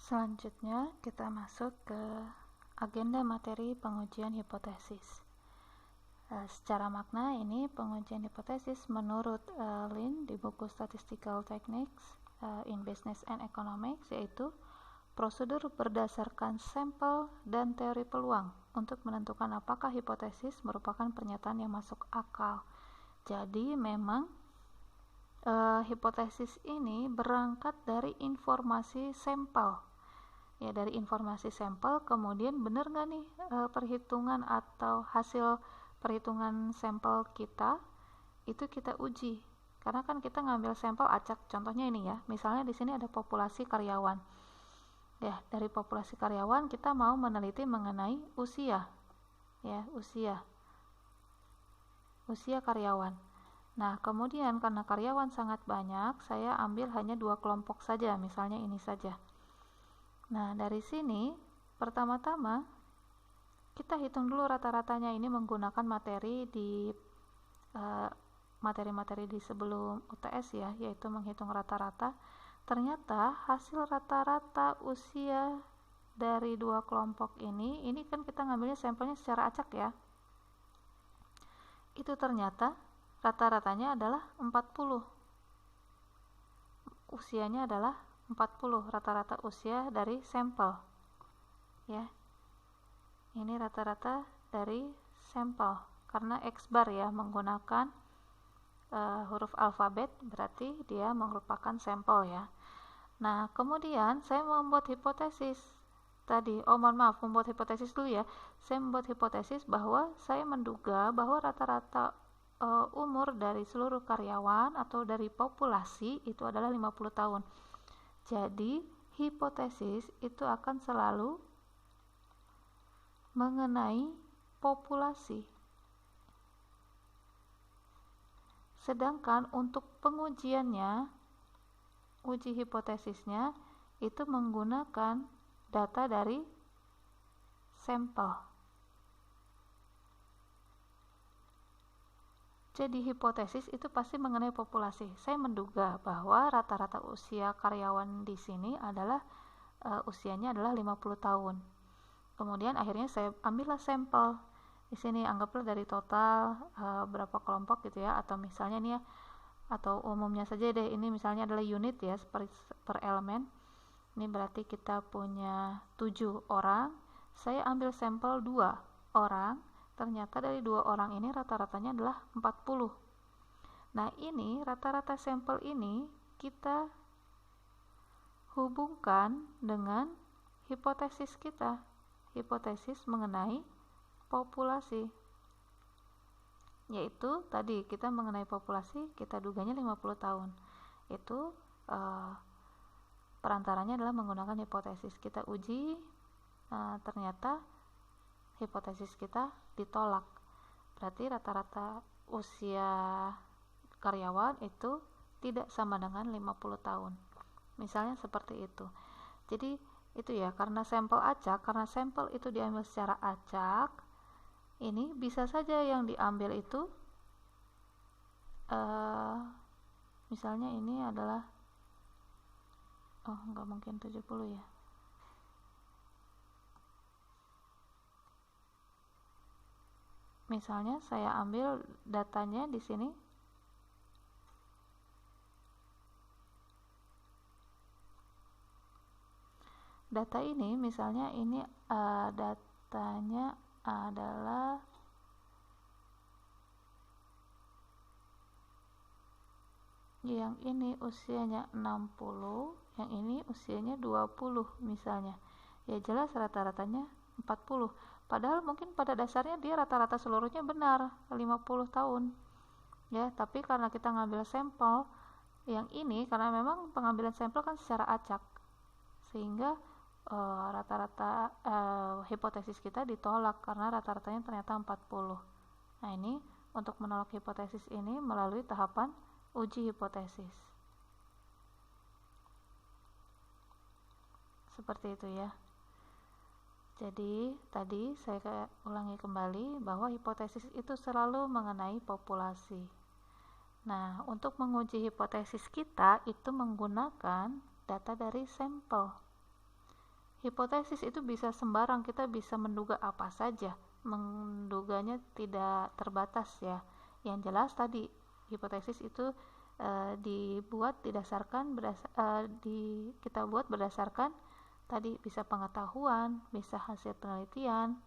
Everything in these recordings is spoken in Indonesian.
Selanjutnya kita masuk ke agenda materi pengujian hipotesis. Secara makna ini pengujian hipotesis menurut Lin di buku Statistical Techniques in Business and Economics, yaitu prosedur berdasarkan sampel dan teori peluang untuk menentukan apakah hipotesis merupakan pernyataan yang masuk akal. Jadi memang hipotesis ini berangkat dari informasi sampel. Ya, dari informasi sampel, kemudian benar nggak nih perhitungan atau hasil perhitungan sampel kita itu kita uji. Karena kan kita ngambil sampel acak. Contohnya ini ya, misalnya di sini ada populasi karyawan. Ya, dari populasi karyawan kita mau meneliti mengenai usia. Ya, usia karyawan. Nah, kemudian karena karyawan sangat banyak, saya ambil hanya 2 kelompok saja, misalnya ini saja. Nah, dari sini pertama-tama kita hitung dulu rata-ratanya ini menggunakan materi di materi-materi di sebelum UTS ya, yaitu menghitung rata-rata. Ternyata hasil rata-rata usia dari 2 kelompok ini kan kita ngambilnya sampelnya secara acak ya. Itu ternyata rata-ratanya adalah 40. Usianya adalah 40, rata-rata usia dari sampel. Ya. Ini rata-rata dari sampel karena X bar ya, menggunakan huruf alfabet, berarti dia merupakan sampel ya. Nah, kemudian saya membuat hipotesis. Membuat hipotesis dulu ya. Saya membuat hipotesis bahwa saya menduga bahwa rata-rata umur dari seluruh karyawan atau dari populasi itu adalah 50 tahun. Jadi, hipotesis itu akan selalu mengenai populasi. Sedangkan untuk pengujiannya, uji hipotesisnya itu menggunakan data dari sampel. Jadi hipotesis itu pasti mengenai populasi. Saya menduga bahwa rata-rata usia karyawan di sini adalah usianya adalah 50 tahun. Kemudian akhirnya saya ambillah sampel. Di sini anggaplah dari total berapa kelompok gitu ya, atau misalnya nih ya, atau umumnya saja deh, ini misalnya adalah unit ya, per elemen. Ini berarti kita punya 7 orang. Saya ambil sampel 2 orang. Ternyata dari 2 orang ini rata-ratanya adalah 40. Nah, ini rata-rata sampel ini kita hubungkan dengan hipotesis kita. Hipotesis mengenai populasi. Yaitu tadi kita mengenai populasi, kita duganya 50 tahun. Itu perantaranya adalah menggunakan hipotesis. Kita uji, ternyata hipotesis kita ditolak. Berarti rata-rata usia karyawan itu tidak sama dengan 50 tahun. Misalnya seperti itu. Jadi itu ya, karena sampel acak, karena sampel itu diambil secara acak, ini bisa saja yang diambil itu misalnya ini adalah nggak mungkin 70 ya. Misalnya saya ambil datanya di sini. Data ini misalnya ini datanya adalah yang ini usianya 60, yang ini usianya 20 misalnya. Ya jelas rata-ratanya 40. Padahal mungkin pada dasarnya dia rata-rata seluruhnya benar 50 tahun. Ya, tapi karena kita ngambil sampel yang ini, karena memang pengambilan sampel kan secara acak, sehingga rata-rata hipotesis kita ditolak karena rata-ratanya ternyata 40. Nah, ini untuk menolak hipotesis ini melalui tahapan uji hipotesis. Seperti itu ya. Jadi tadi saya ulangi kembali bahwa hipotesis itu selalu mengenai populasi. Nah, untuk menguji hipotesis kita itu menggunakan data dari sampel. hipotesis itu bisa sembarang, kita bisa menduga apa saja, menduganya tidak terbatas ya. Yang jelas tadi hipotesis itu dibuat didasarkan kita buat berdasarkan tadi bisa pengetahuan, bisa hasil penelitian,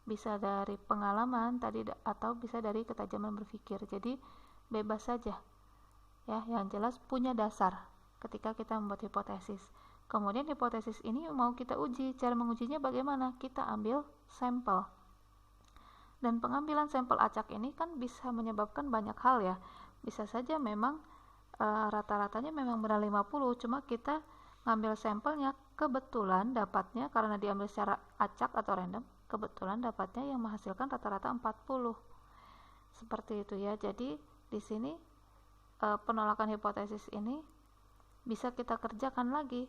bisa dari pengalaman tadi, atau bisa dari ketajaman berpikir. Jadi bebas saja ya, yang jelas punya dasar ketika kita membuat hipotesis. Kemudian hipotesis ini mau kita uji, cara mengujinya bagaimana? Kita ambil sampel. Dan pengambilan sampel acak ini kan bisa menyebabkan banyak hal ya. Bisa saja memang rata-ratanya memang benar 50, cuma kita ngambil sampelnya kebetulan dapatnya karena diambil secara acak atau random, kebetulan dapatnya yang menghasilkan rata-rata 40. Seperti itu ya. Jadi di sini penolakan hipotesis ini bisa kita kerjakan lagi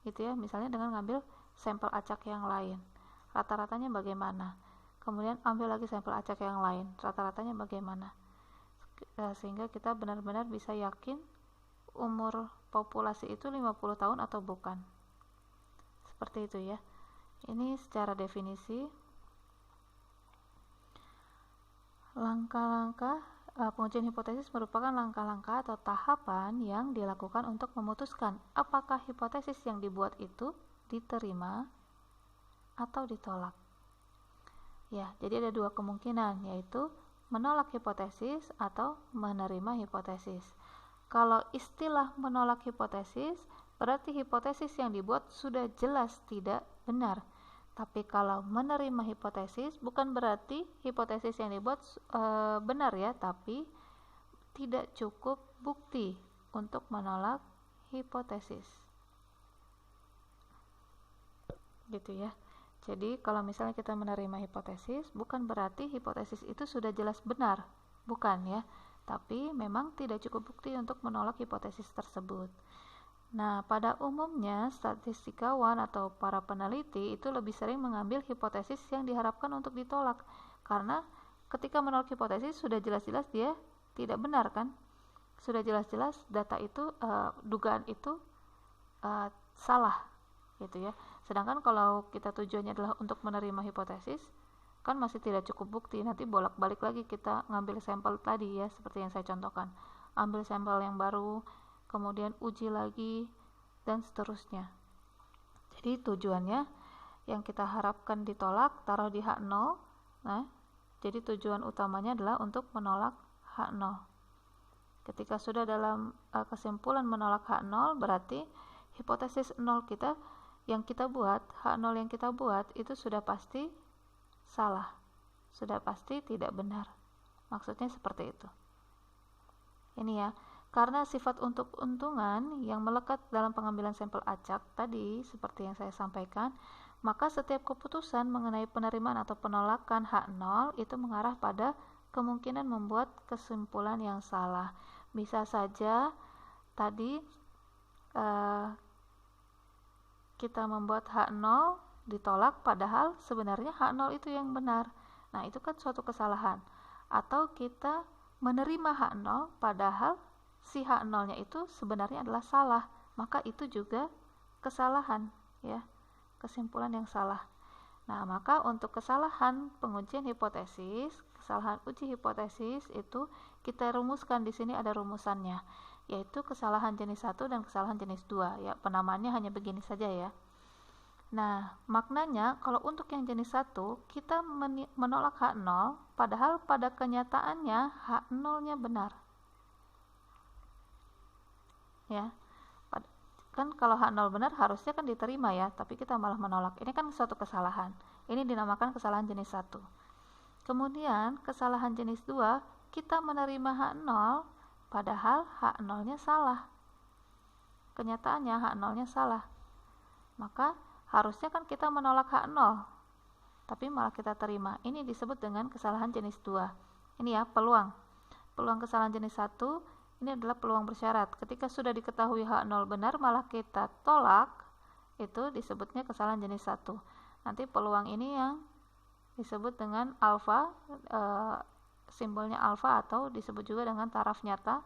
gitu ya, misalnya dengan ngambil sampel acak yang lain, rata-ratanya bagaimana, kemudian ambil lagi sampel acak yang lain, rata-ratanya bagaimana, sehingga kita benar-benar bisa yakin umur populasi itu 50 tahun atau bukan. Seperti itu ya. Ini secara definisi. Langkah-langkah pengujian hipotesis merupakan langkah-langkah atau tahapan yang dilakukan untuk memutuskan apakah hipotesis yang dibuat itu diterima atau ditolak. Ya, jadi ada dua kemungkinan, yaitu menolak hipotesis atau menerima hipotesis. Kalau istilah menolak hipotesis, berarti hipotesis yang dibuat sudah jelas tidak benar. Tapi kalau menerima hipotesis, bukan berarti hipotesis yang dibuat benar ya, tapi tidak cukup bukti untuk menolak hipotesis. Gitu ya. Jadi kalau misalnya kita menerima hipotesis, bukan berarti hipotesis itu sudah jelas benar, bukan ya, tapi memang tidak cukup bukti untuk menolak hipotesis tersebut. Nah, pada umumnya statistikawan atau para peneliti itu lebih sering mengambil hipotesis yang diharapkan untuk ditolak, karena ketika menolak hipotesis sudah jelas-jelas dia tidak benar kan, sudah jelas-jelas data itu dugaan itu salah gitu ya. Sedangkan kalau kita tujuannya adalah untuk menerima hipotesis, kan masih tidak cukup bukti, nanti bolak-balik lagi kita ngambil sampel tadi ya, seperti yang saya contohkan, ambil sampel yang baru, kemudian uji lagi, dan seterusnya. Jadi tujuannya yang kita harapkan ditolak taruh di H0. Nah, jadi tujuan utamanya adalah untuk menolak H0. Ketika sudah dalam kesimpulan menolak H0, berarti hipotesis 0 kita yang kita buat, H0 yang kita buat itu sudah pasti salah, sudah pasti tidak benar. Maksudnya seperti itu. Ini ya, karena sifat untuk untungan yang melekat dalam pengambilan sampel acak tadi seperti yang saya sampaikan, maka setiap keputusan mengenai penerimaan atau penolakan H0 itu mengarah pada kemungkinan membuat kesimpulan yang salah. Bisa saja tadi kita membuat H0 ditolak padahal sebenarnya H0 itu yang benar. Nah, itu kan suatu kesalahan. Atau kita menerima H0 padahal si H0-nya itu sebenarnya adalah salah, maka itu juga kesalahan ya, kesimpulan yang salah. Nah, maka untuk kesalahan pengujian hipotesis, kesalahan uji hipotesis itu kita rumuskan di sini, ada rumusannya, yaitu kesalahan jenis 1 dan kesalahan jenis 2 ya, penamaannya hanya begini saja ya. Nah, maknanya kalau untuk yang jenis 1 kita menolak H0 padahal pada kenyataannya H0-nya benar. Ya. Kan kalau H0 benar harusnya kan diterima ya, tapi kita malah menolak. Ini kan suatu kesalahan. Ini dinamakan kesalahan jenis 1. Kemudian kesalahan jenis 2, kita menerima H0 padahal H0-nya salah. Kenyataannya H0-nya salah. Maka harusnya kan kita menolak H0, tapi malah kita terima. Ini disebut dengan kesalahan jenis 2. Ini ya, peluang kesalahan jenis 1 ini adalah peluang bersyarat. Ketika sudah diketahui H0 benar malah kita tolak, itu disebutnya kesalahan jenis 1. Nanti peluang ini yang disebut dengan alfa, simbolnya alfa, atau disebut juga dengan taraf nyata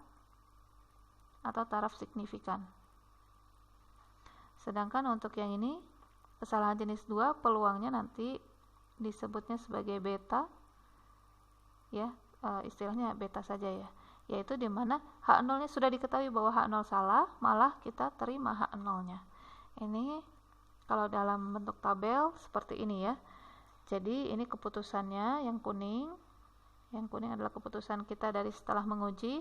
atau taraf signifikan. Sedangkan untuk yang ini kesalahan jenis 2 peluangnya nanti disebutnya sebagai beta, ya, istilahnya beta saja ya, yaitu dimana H0-nya sudah diketahui bahwa H0 salah, malah kita terima H0-nya. Ini kalau dalam bentuk tabel seperti ini ya. Jadi ini keputusannya yang kuning adalah keputusan kita dari setelah menguji.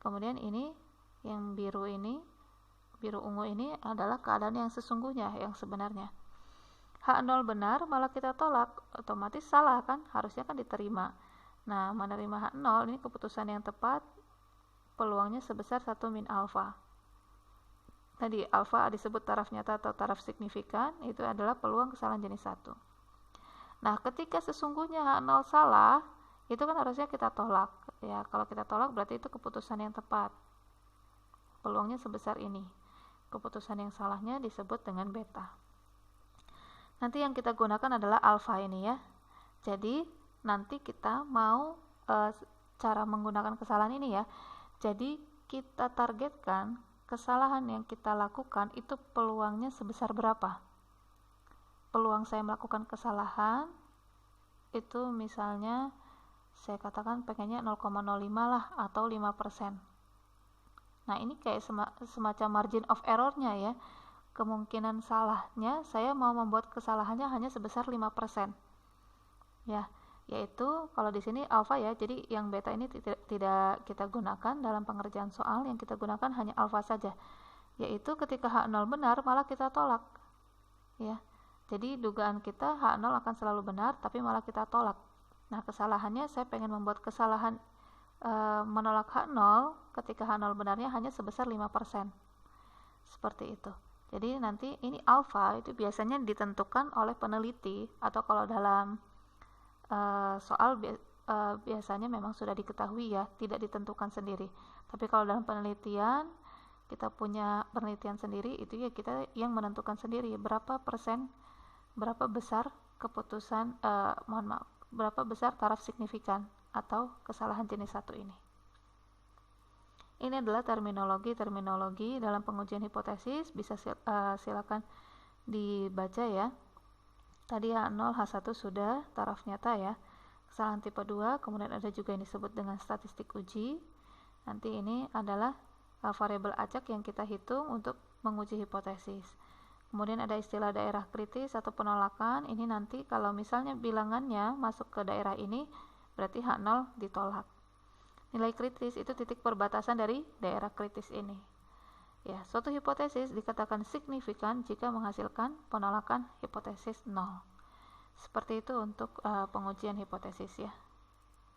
Kemudian ini yang biru ungu ini adalah keadaan yang sesungguhnya, yang sebenarnya. H0 benar malah kita tolak, otomatis salah kan, harusnya kan diterima. Nah, menerima H0 ini keputusan yang tepat, peluangnya sebesar 1 min alfa. Tadi alfa disebut taraf nyata atau taraf signifikan, itu adalah peluang kesalahan jenis 1. Nah, ketika sesungguhnya H0 salah, itu kan harusnya kita tolak. Ya, kalau kita tolak berarti itu keputusan yang tepat. Peluangnya sebesar ini. Keputusan yang salahnya disebut dengan beta. Nanti yang kita gunakan adalah alfa ini ya. Jadi, nanti kita mau cara menggunakan kesalahan ini ya. Jadi, kita targetkan kesalahan yang kita lakukan itu peluangnya sebesar berapa? Peluang saya melakukan kesalahan itu misalnya saya katakan pengennya 0,05 lah atau 5%. Nah, ini kayak semacam margin of error-nya ya. Kemungkinan salahnya saya mau membuat kesalahannya hanya sebesar 5%. Ya, yaitu kalau di sini alfa ya. Jadi yang beta ini tidak kita gunakan dalam pengerjaan soal, yang kita gunakan hanya alfa saja. Yaitu ketika H0 benar malah kita tolak. Ya. Jadi dugaan kita H0 akan selalu benar, tapi malah kita tolak. Nah, kesalahannya saya pengen membuat kesalahan menolak H0 ketika H0 benarnya hanya sebesar 5%. Seperti itu. Jadi nanti ini alfa itu biasanya ditentukan oleh peneliti, atau kalau dalam soal biasanya memang sudah diketahui ya, tidak ditentukan sendiri. Tapi kalau dalam penelitian, kita punya penelitian sendiri, itu ya kita yang menentukan sendiri berapa besar keputusan berapa besar taraf signifikan atau kesalahan jenis 1 ini. Ini adalah terminologi dalam pengujian hipotesis, bisa silakan dibaca ya. Tadi H0, H1 sudah taraf nyata ya. Kesalahan tipe 2, kemudian ada juga yang disebut dengan statistik uji. Nanti ini adalah variabel acak yang kita hitung untuk menguji hipotesis. Kemudian ada istilah daerah kritis atau penolakan. Ini nanti kalau misalnya bilangannya masuk ke daerah ini, berarti H0 ditolak. Nilai kritis itu titik perbatasan dari daerah kritis ini. Ya, suatu hipotesis dikatakan signifikan jika menghasilkan penolakan hipotesis 0. Seperti itu untuk pengujian hipotesis ya.